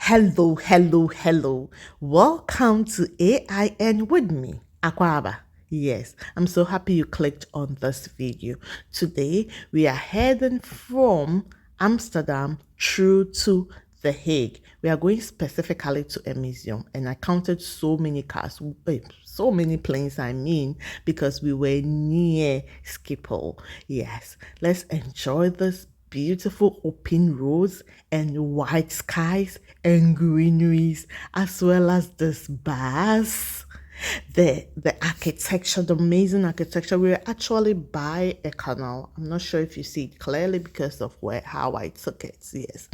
Hello, hello, hello. Welcome to AIN with me, Akwaba. Yes, I'm so happy you clicked on this video. Today, we are heading from Amsterdam through to The Hague. We are going specifically to a museum, and I counted so many cars, so many planes, because we were near Schiphol. Yes, let's enjoy this beautiful open roads and white skies and greeneries, as well as this bus, the architecture, the amazing architecture. We're actually by a canal. I'm not sure if you see it clearly because of how I took it. Yes,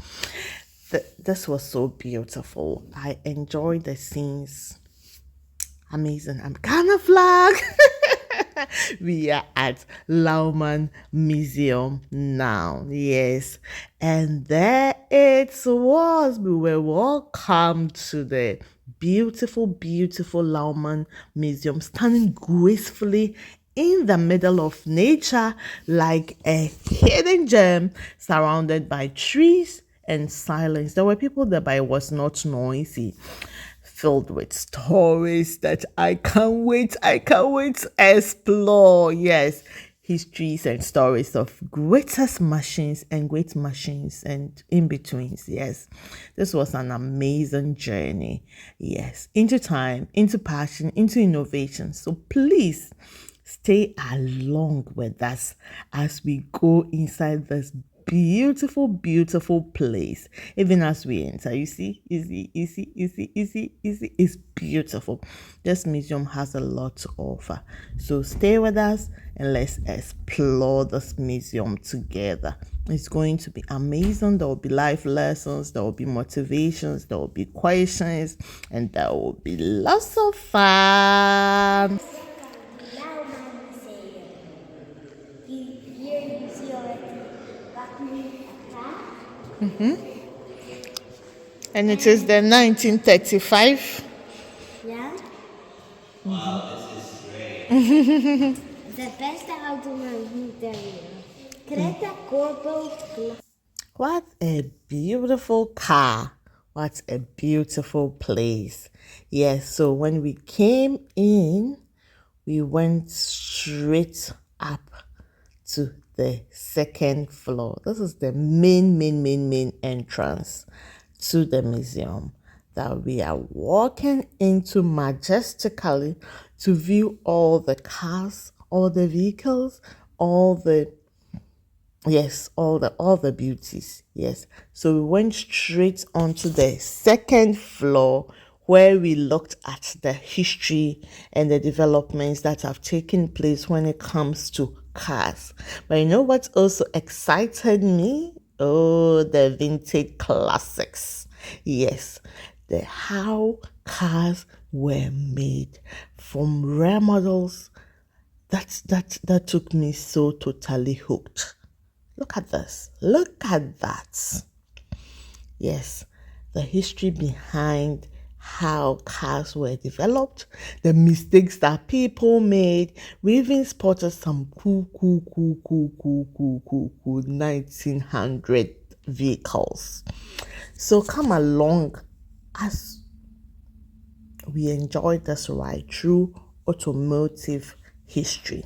this was so beautiful. I enjoyed the scenes. Amazing. I'm kind of flag. We are at Louwman Museum now. Yes. And there it was. We were welcomed to the beautiful, beautiful Louwman Museum, standing gracefully in the middle of nature like a hidden gem surrounded by trees and silence. There were people there, but it was not noisy, filled with stories that I can't wait to explore. Yes, histories and stories of greatest machines and great machines and in-betweens. Yes, this was an amazing journey. Yes, into time, into passion, into innovation. So please stay along with us as we go inside this beautiful, beautiful place. Even as we enter, you see, easy, easy, easy, easy, easy. It's beautiful. This museum has a lot to offer. So stay with us and let's explore this museum together. It's going to be amazing. There will be life lessons, there will be motivations, there will be questions, and there will be lots of fun. Louwman Museum. Hier zie je wat nu gaat. And it is the 1935. Ja? Wow, this is great. De beste automotive ter wereld. Creta Corpo. What a beautiful car. What a beautiful place. Yes, so when we came in, we went straight up to the second floor. This is the main entrance to the museum that we are walking into majestically to view all the cars, all the vehicles, all the all the beauties. Yes, so we went straight onto the second floor where we looked at the history and the developments that have taken place when it comes to cars. But you know what also excited me? Oh, the vintage classics. Yes, the how cars were made from rare models. That took me so totally hooked. Look at this. Look at that. Yes, the history behind how cars were developed, the mistakes that people made. We even spotted some cool 1900 vehicles. So come along as we enjoy this ride through automotive history.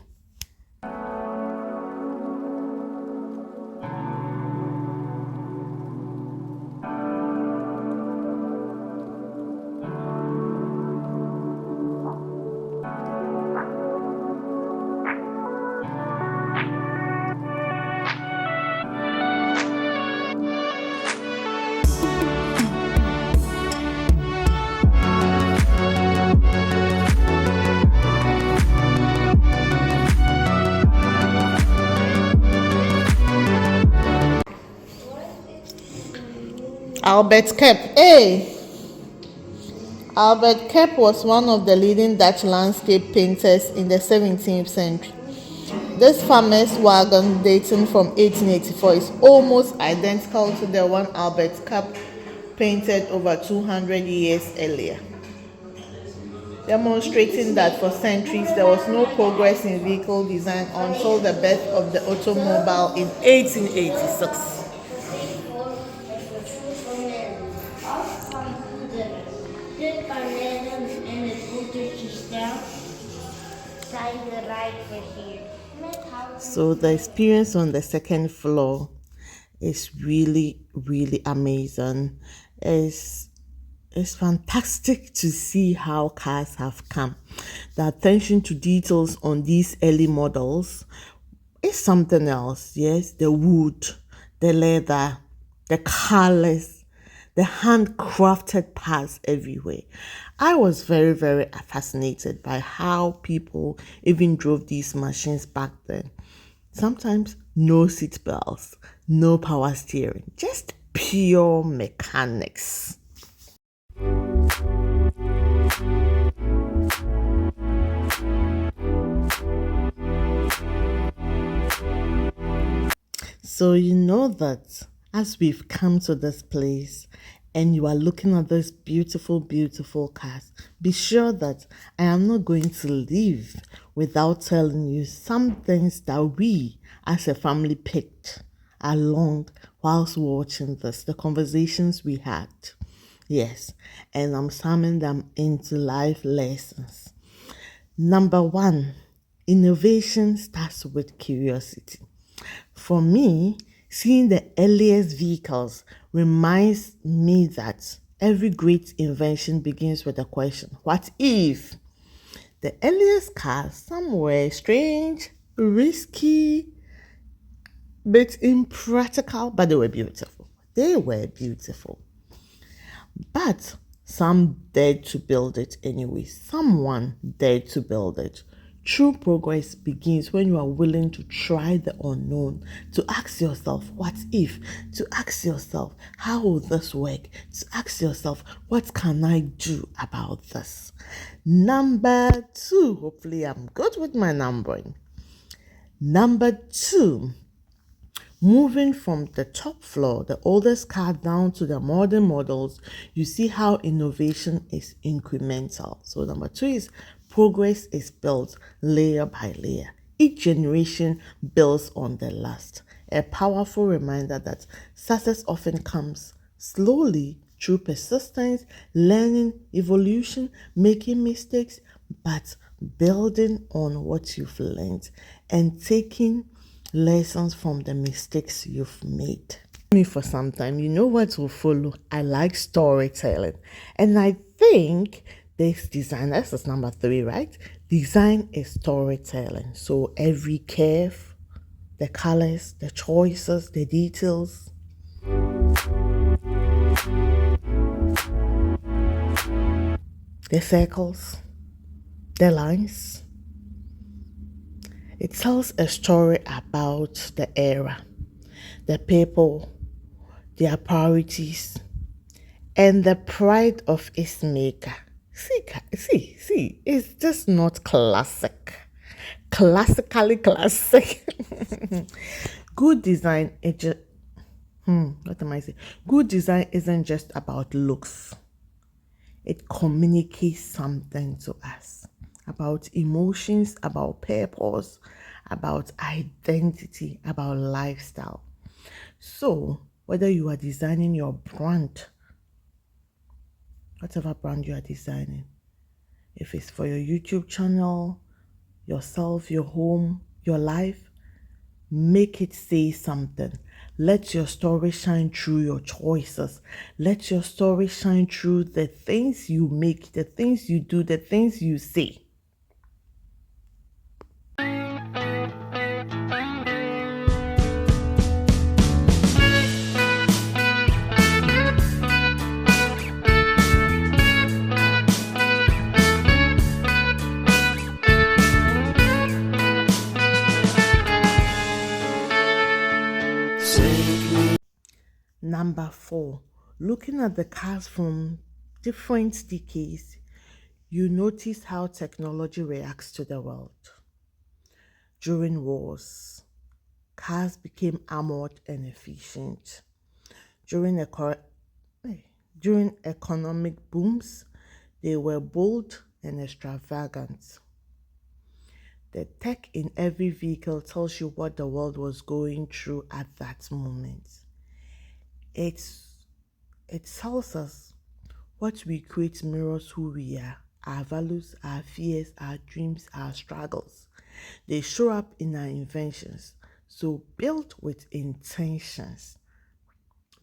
Albert Kep. Hey! Albert Kep was one of the leading Dutch landscape painters in the 17th century. This famous wagon, dating from 1884, is almost identical to the one Albert Kep painted over 200 years earlier, demonstrating that for centuries there was no progress in vehicle design until the birth of the automobile in 1886. down, sign the right for here. So the experience on the second floor is really, really amazing. It's it's fantastic to see how cars have come. The attention to details on these early models is something else. Yes, the wood, the leather, the colors, the handcrafted parts everywhere. I was very, very fascinated by how people even drove these machines back then. Sometimes no seat belts, no power steering, just pure mechanics. So, you know that as we've come to this place and you are looking at this beautiful, beautiful cars, be sure that I am not going to leave without telling you some things that we as a family picked along whilst watching this, the conversations we had. Yes, and I'm summing them into life lessons. Number one, innovation starts with curiosity. For me, seeing the earliest vehicles reminds me that every great invention begins with a question: what if? The earliest cars, some were strange, risky, bit impractical, but they were beautiful. They were beautiful. But some dared to build it anyway. Someone dared to build it. True progress begins when you are willing to try the unknown, to ask yourself, what if? To ask yourself, how will this work? To ask yourself, what can I do about this? Number two, hopefully I'm good with my numbering. Number two, moving from the top floor, the oldest car, down to the modern models, you see how innovation is incremental. So number two is progress is built layer by layer. Each generation builds on the last. A powerful reminder that success often comes slowly through persistence, learning, evolution, making mistakes, but building on what you've learned and taking lessons from the mistakes you've made. Me for some time, you know what will follow? I like storytelling, and I think this design, this is number three, right? Design is storytelling. So every curve, the colors, the choices, the details, the circles, the lines, it tells a story about the era, the people, their priorities, and the pride of its maker. See, it's just not classic. Classically classic. Good design, what am I saying? Good design isn't just about looks. It communicates something to us about emotions, about purpose, about identity, about lifestyle. So, whether you are designing your brand, whatever brand you are designing, if it's for your YouTube channel, yourself, your home, your life, make it say something. Let your story shine through your choices. Let your story shine through the things you make, the things you do, the things you say. Number four, looking at the cars from different decades, you notice how technology reacts to the world. During wars, cars became armored and efficient. During, during economic booms, they were bold and extravagant. The tech in every vehicle tells you what the world was going through at that moment. It tells us what we create mirrors who we are. our values, our fears, our dreams, our struggles. They show up in our inventions. So build with intentions.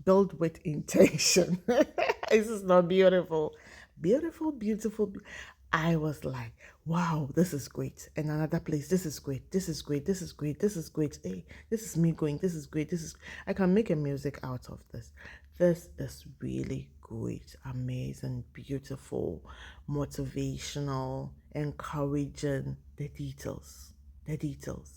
Build with intention. This is not beautiful. Beautiful, beautiful. I was like, wow, this is great. And another place, this is great. This is great. This is great. This is great. Hey, this is me going. This is great. I can make a music out of this. This is really great, amazing, beautiful, motivational, encouraging. The details. The details.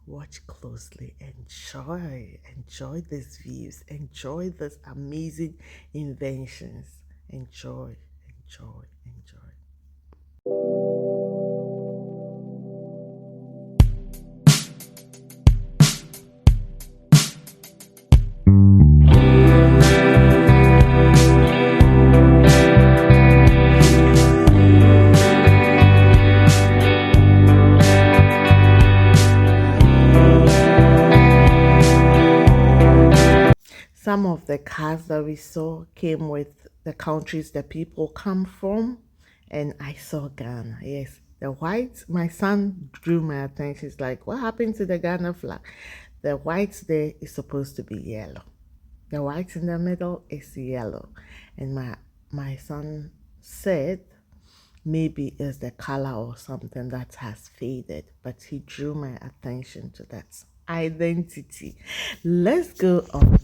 Watch closely, enjoy these views, enjoy these amazing inventions. Enjoy, enjoy, enjoy. Some of the cars that we saw came with the countries that people come from, and I saw Ghana. Yes, the white. My son drew my attention. He's like, "What happened to the Ghana flag?" The white there is supposed to be yellow. The white in the middle is yellow, and my son said maybe it's the color or something that has faded, but he drew my attention to that identity. Let's go on.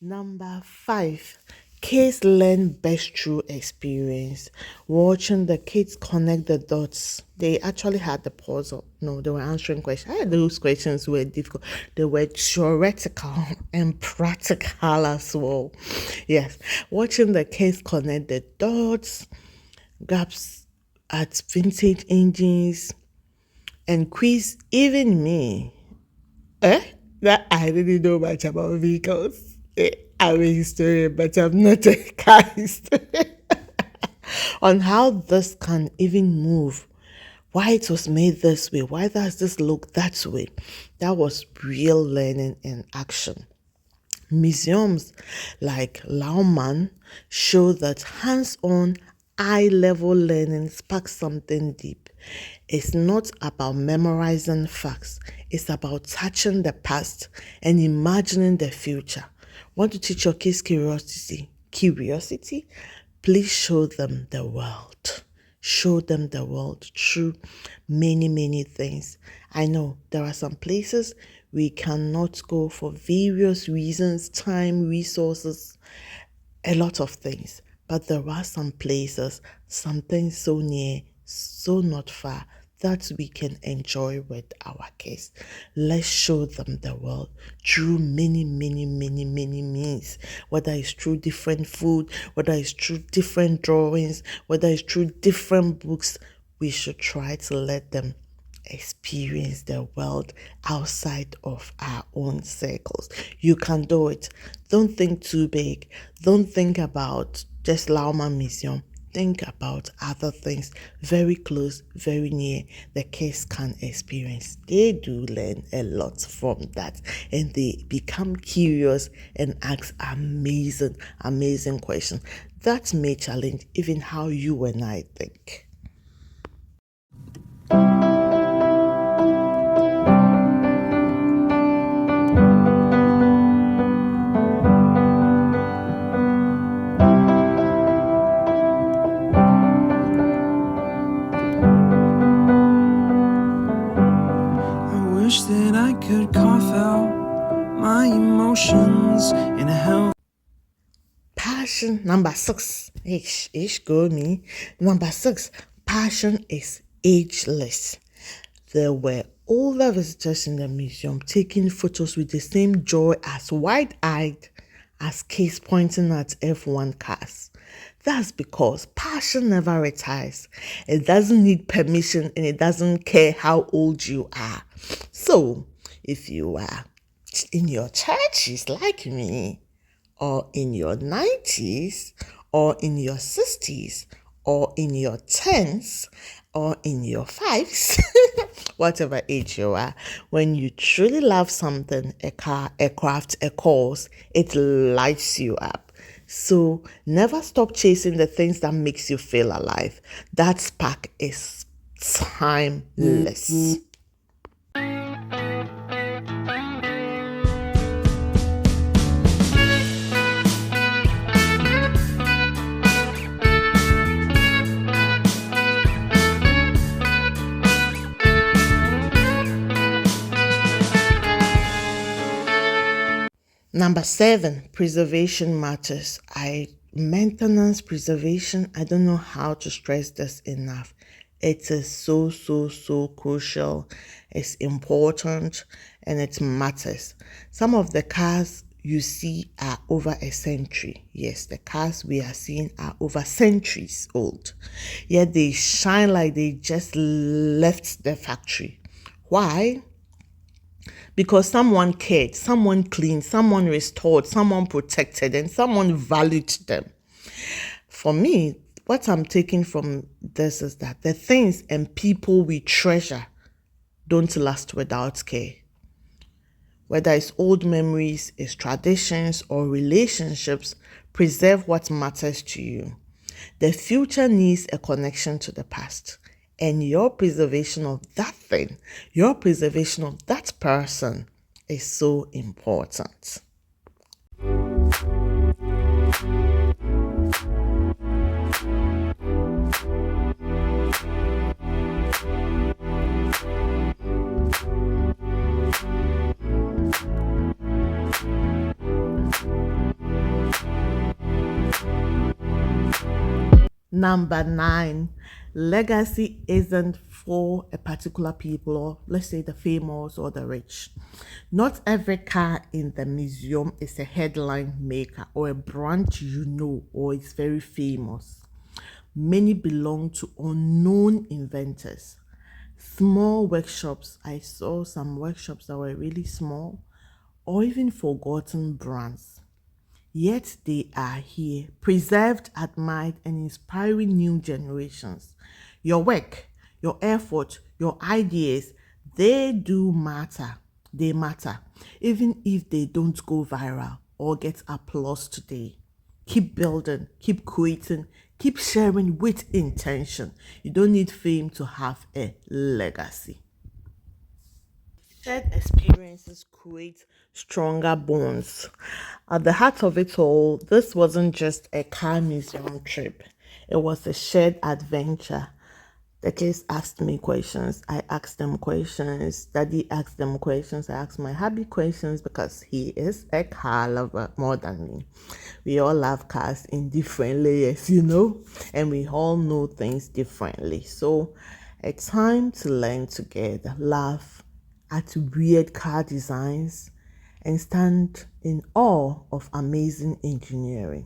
Number 5, kids learn best through experience. Watching the kids connect the dots. They actually had the puzzle. No, they were answering questions. Those questions were difficult. They were theoretical and practical as well. Yes, watching the kids connect the dots, gaps at vintage engines, and quiz even me. Eh? That I didn't know much about vehicles. I'm a historian, but I'm not a car historian. On how this can even move, why it was made this way, why does this look that way. That was real learning in action. Museums like Louwman show that hands-on, eye-level learning sparks something deep. It's not about memorizing facts. It's about touching the past and imagining the future. Want to teach your kids curiosity? Curiosity? Please show them the world. Show them the world through many, many things. I know there are some places we cannot go for various reasons, time, resources, a lot of things. But there are some places, something so near, so not far, that we can enjoy with our kids. Let's show them the world through many, many, many, many means. Whether it's through different food, whether it's through different drawings, whether it's through different books, we should try to let them experience the world outside of our own circles. You can do it. Don't think too big. Don't think about just Louwman Museum. Think about other things very close, very near, the kids can experience. They do learn a lot from that, and they become curious and ask amazing, amazing questions. That may challenge even how you and I think. I wish that I could cough out my emotions in a healthy. Passion, number 6. Ish, go me. Number 6, passion is ageless. There were older visitors in the museum taking photos with the same joy as wide-eyed as kids pointing at F1 cars. That's because passion never retires. It doesn't need permission and it doesn't care how old you are. So, if you are in your 30s like me, or in your 90s, or in your 60s, or in your 10s, or in your 5s, whatever age you are, when you truly love something, a car, a craft, a cause, it lights you up. So never stop chasing the things that makes you feel alive. That spark is timeless. Number 7, preservation matters. Maintenance, preservation, I don't know how to stress this enough. It is so crucial. It's important and it matters. Some of the cars you see are over a century. Yes, the cars we are seeing are over centuries old. Yet they shine like they just left the factory. Why? Because someone cared, someone cleaned, someone restored, someone protected, and someone valued them. For me, what I'm taking from this is that the things and people we treasure don't last without care. Whether it's old memories, it's traditions, or relationships, preserve what matters to you. The future needs a connection to the past. And your preservation of that thing, your preservation of that person is so important. Number 9, legacy isn't for a particular people, or let's say the famous or the rich. Not every car in the museum is a headline maker or a brand you know or is very famous. Many belong to unknown inventors. Small workshops, I saw some workshops that were really small, or even forgotten brands. Yet they are here, preserved, admired, and inspiring new generations. Your work, your effort, your ideas, they do matter. They matter, even if they don't go viral or get applause today. Keep building, keep creating, keep sharing with intention. You don't need fame to have a legacy. Shared experiences create stronger bonds. At the heart of it all, this wasn't just a car museum trip, it was a shared adventure. The kids asked me questions, I asked them questions, Daddy asked them questions, I asked my hubby questions because he is a car lover more than me. We all love cars in different layers, and we all know things differently. So it's time to learn together, laugh at weird car designs, and stand in awe of amazing engineering.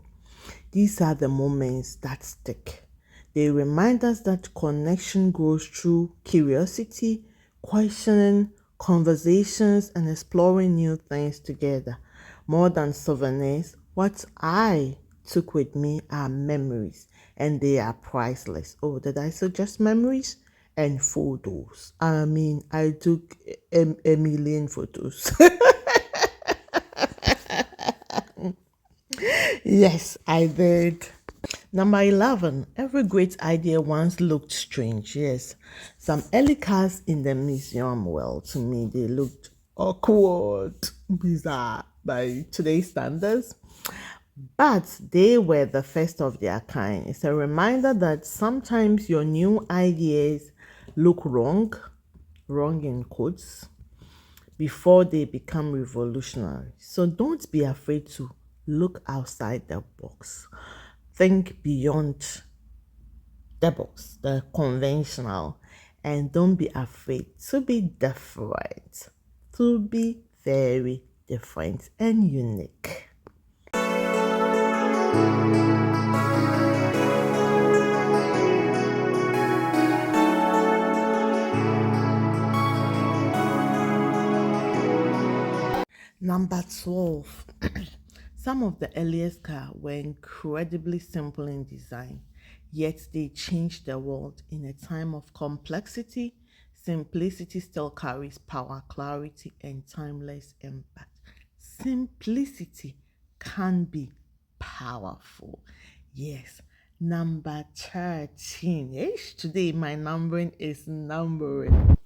These are the moments that stick. They remind us that connection grows through curiosity, questioning, conversations, and exploring new things together. More than souvenirs, what I took with me are memories, and they are priceless. Oh, did I say just memories? And photos. I mean, I took a million photos. Yes, I did. Number 11, every great idea once looked strange. Yes, some early cars in the museum, well, to me, they looked awkward, bizarre by today's standards, but they were the first of their kind. It's a reminder that sometimes your new ideas look wrong in quotes, before they become revolutionary. So don't be afraid to look outside the box. Think beyond the box, the conventional, and don't be afraid to be different, to be very different and unique. Number 12. Some of the earliest cars were incredibly simple in design, yet they changed the world in a time of complexity. Simplicity still carries power, clarity, and timeless impact. Simplicity can be powerful. Yes. Number 13. Today my numbering is numbering.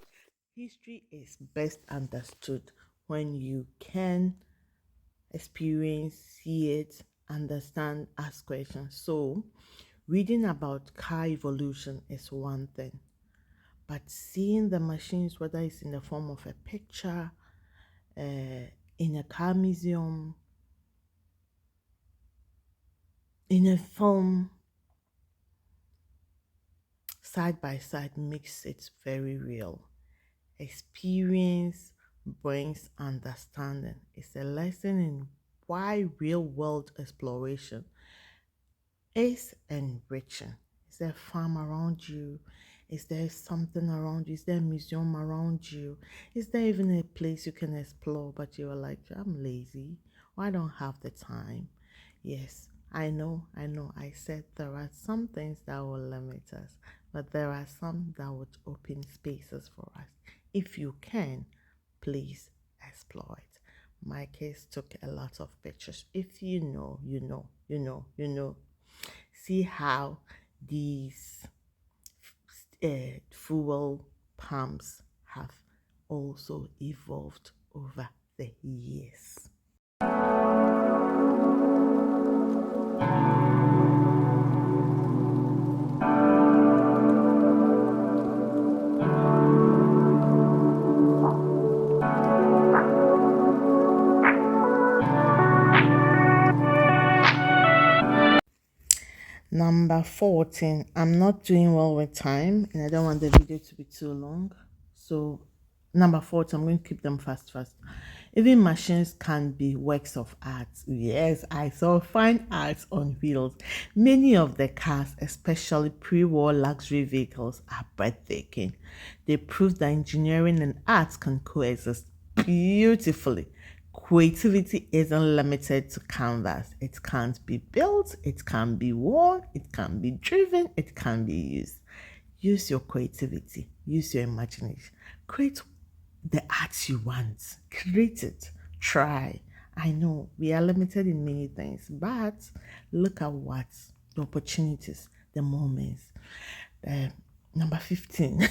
History is best understood when you can experience, see it, understand, ask questions. So, reading about car evolution is one thing, but seeing the machines, whether it's in the form of a picture, in a car museum, in a film, side by side, makes it very real. Experience brings understanding. It's a lesson in why real world exploration is enriching. Is there a farm around you? Is there something around you? Is there a museum around you? Is there even a place you can explore, but you're like, I'm lazy, or I don't have the time? Yes, I know. I said there are some things that will limit us, but there are some that would open spaces for us. If you can, please explore it. My kids took a lot of pictures. If you know, you know, you know, you know. See how these fuel pumps have also evolved over the years. Number 14. I'm not doing well with time and I don't want the video to be too long. So, number 14, I'm going to keep them fast. Even machines can be works of art. Yes, I saw fine art on wheels. Many of the cars, especially pre-war luxury vehicles, are breathtaking. They prove that engineering and art can coexist beautifully. Creativity isn't limited to canvas. It can't be built, it can be worn, it can be driven, it can be used. Use your creativity, use your imagination. Create the art you want. Create it. Try. I know we are limited in many things, but look at what the opportunities, the moments. Number 15.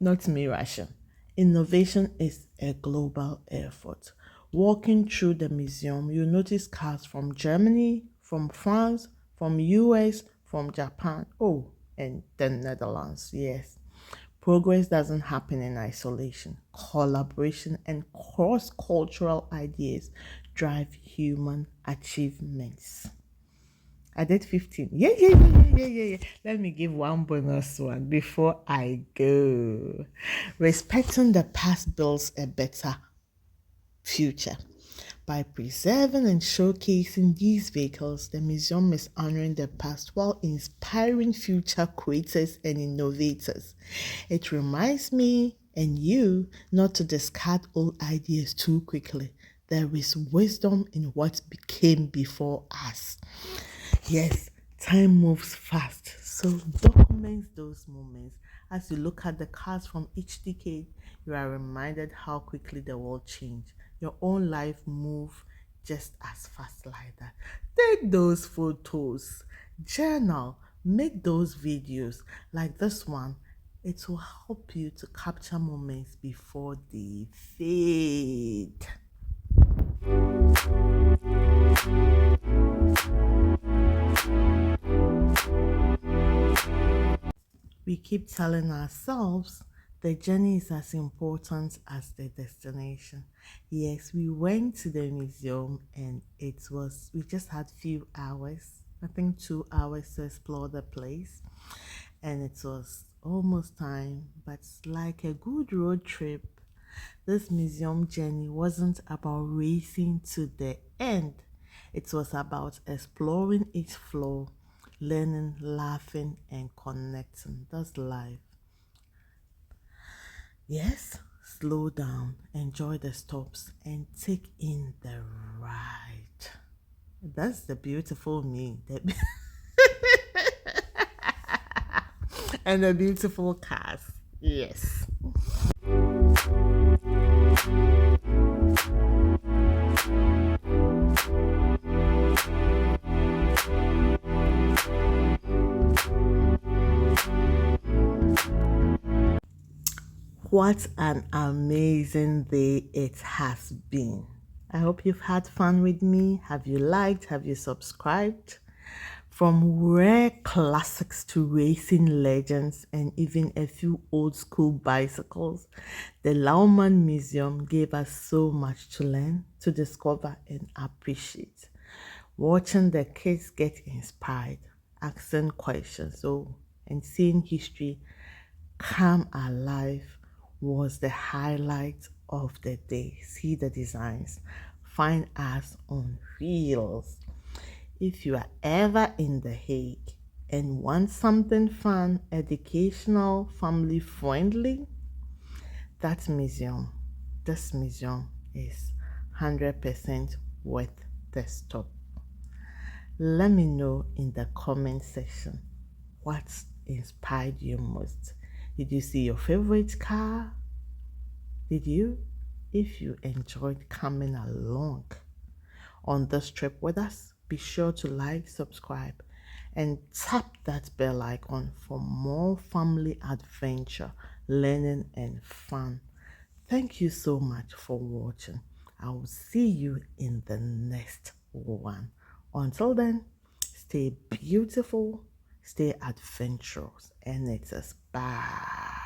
Not me, Russia. Innovation is a global effort. Walking through the museum, you notice cars from Germany, from France, from US, from Japan, and the Netherlands. Yes. Progress doesn't happen in isolation. Collaboration and cross-cultural ideas drive human achievements. I did 15. Yeah. Let me give one bonus one before I go. Respecting the past builds a better future. By preserving and showcasing these vehicles, the museum is honoring the past while inspiring future creators and innovators. It reminds me and you not to discard old ideas too quickly. There is wisdom in what became before us. Yes, time moves fast, so document those moments. As you look at the cars from each decade, you are reminded how quickly the world changed. Your own life move just as fast like that. Take those photos, journal, make those videos like this one. It will help you to capture moments before they fade. We keep telling ourselves the journey is as important as the destination. Yes, we went to the museum and we just had few hours, I think 2 hours to explore the place. And it was almost time, but like a good road trip, this museum journey wasn't about racing to the end. It was about exploring each floor, learning, laughing, and connecting. That's life. Yes, slow down, enjoy the stops, and take in the ride. That's the beautiful me. And the beautiful cast. Yes. What an amazing day it has been. I hope you've had fun with me. Have you liked? Have you subscribed? From rare classics to racing legends and even a few old school bicycles, the Louwman Museum gave us so much to learn, to discover, and appreciate. Watching the kids get inspired, asking questions, and seeing history come alive was the highlight of the day. See the designs. Find us on Reels. If you are ever in The Hague and want something fun, educational, family friendly, this museum is 100% worth the stop. Let me know in the comment section what inspired you most. Did you see your favorite car? Did you? If you enjoyed coming along on this trip with us, be sure to like, subscribe, and tap that bell icon for more family adventure, learning, and fun. Thank you so much for watching. I will see you in the next one. Until then, stay beautiful, stay adventurous, and it's a bye.